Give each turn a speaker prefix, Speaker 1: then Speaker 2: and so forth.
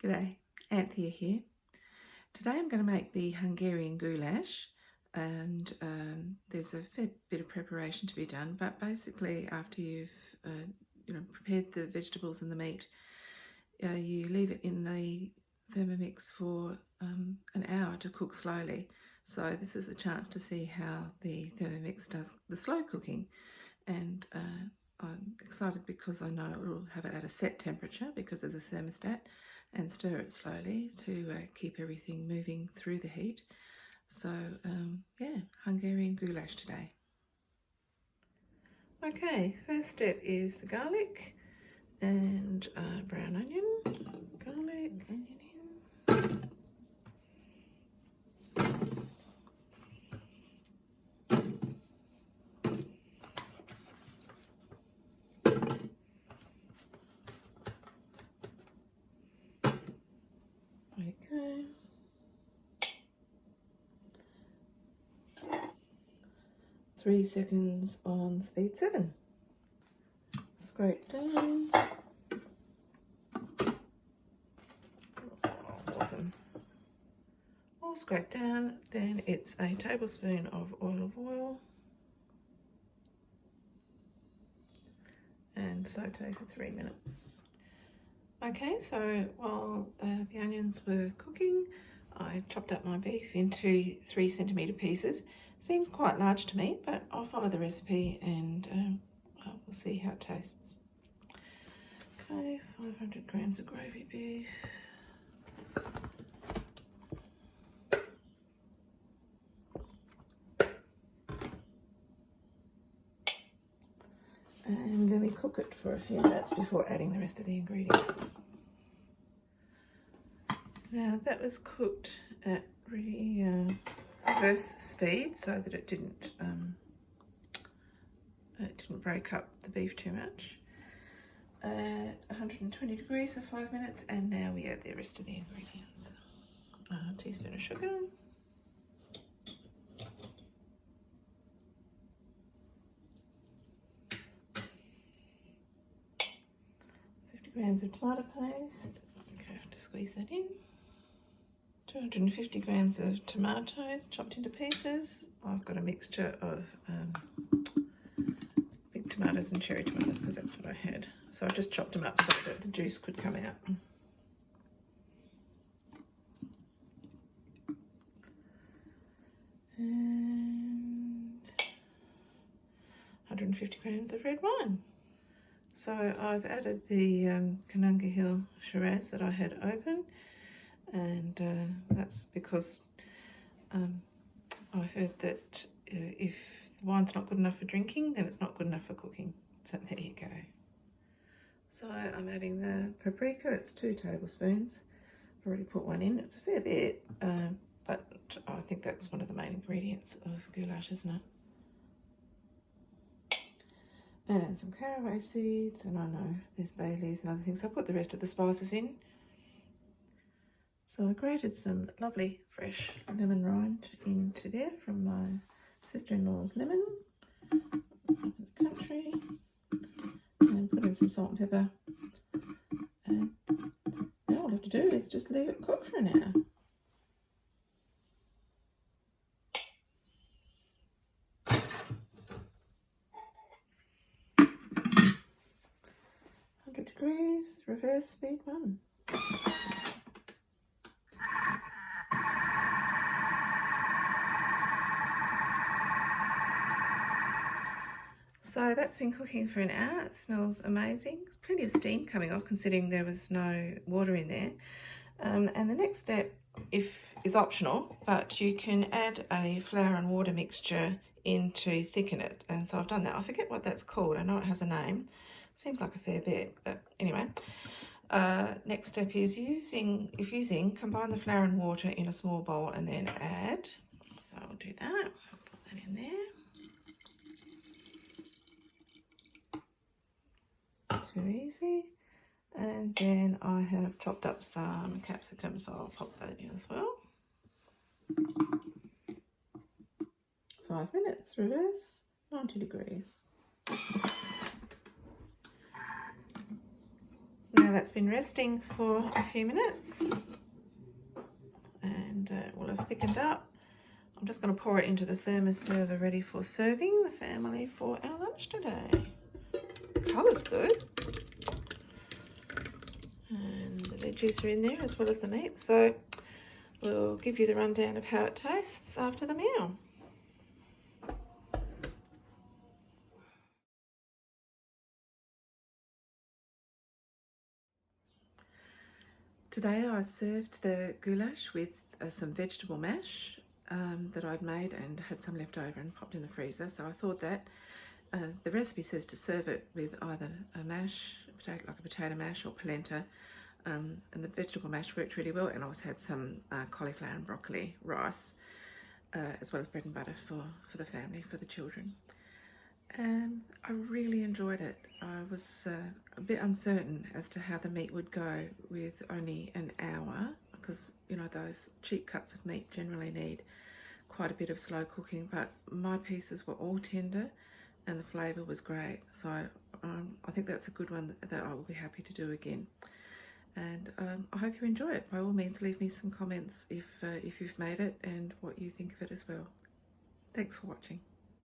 Speaker 1: G'day, Anthea here. Today I'm going to make the Hungarian Goulash, and there's a fair bit of preparation to be done, but basically after you've prepared the vegetables and the meat, you leave it in the Thermomix for an hour to cook slowly. So this is a chance to see how the Thermomix does the slow cooking, and I'm excited because I know it will have it at a set temperature because of the thermostat, and stir it slowly to keep everything moving through the heat. So yeah, Hungarian goulash today. Okay, first step is the garlic and brown onion. Garlic, onion in. Okay. 3 seconds on speed 7. Scrape down. Awesome. All scraped down. Then it's a tablespoon of olive oil. And saute for 3 minutes. Okay, so while the onions were cooking, I chopped up my beef into 3 centimetre pieces. Seems quite large to me, but I'll follow the recipe and we'll see how it tastes. Okay, 500 grams of gravy beef. And then we cook it for a few minutes before adding the rest of the ingredients. Now that was cooked at really reverse speed so that it didn't break up the beef too much. At 120 degrees for 5 minutes, and now we add the rest of the ingredients. A teaspoon of sugar. 50 grams of tomato paste. Okay, I have to squeeze that in. 250 grams of tomatoes chopped into pieces. I've got a mixture of big tomatoes and cherry tomatoes because that's what I had. So I just chopped them up so that the juice could come out. And 150 grams of red wine. So I've added the Hungarian Hill Shiraz that I had open, and that's because I heard that if the wine's not good enough for drinking, then it's not good enough for cooking. So there you go. So I'm adding the paprika. It's 2 tablespoons. I've already put one in. It's a fair bit, but I think that's one of the main ingredients of goulash, isn't it? And some caraway seeds, and I know there's bay leaves and other things. So I put the rest of the spices in. So I grated some lovely fresh lemon rind into there from my sister-in-law's lemon up in the country, and put in some salt and pepper. And now all I have to do is just leave it cook for an hour. Degrees, reverse speed 1. So that's been cooking for an hour. It smells amazing. There's plenty of steam coming off considering there was no water in there. And the next step is optional, but you can add a flour and water mixture in to thicken it. And so I've done that. I forget what that's called. I know it has a name. Seems like a fair bit, but anyway. Next step is combine the flour and water in a small bowl and then add. So I'll do that. I'll put that in there. Too easy. And then I have chopped up some capsicum, so I'll pop that in as well. 5 minutes, reverse, 90 degrees. So now Now that's been resting for a few minutes and it will have thickened up. I'm just going to pour it into the thermos server ready for serving the family for our lunch today. The colour's good. And the veggies are in there as well as the meat. So we'll give you the rundown of how it tastes after the meal. Today I served the goulash with some vegetable mash that I'd made and had some left over and popped in the freezer. So I thought that the recipe says to serve it with either a mash, like a potato mash or polenta, and the vegetable mash worked really well. And I also had some cauliflower and broccoli rice, as well as bread and butter for the family, for the children. I really enjoyed it. I was a bit uncertain as to how the meat would go with only an hour, because you know those cheap cuts of meat generally need quite a bit of slow cooking, but my pieces were all tender and the flavour was great. So I think that's a good one that I will be happy to do again. And I hope you enjoy it. By all means, leave me some comments if you've made it and what you think of it as well. Thanks for watching.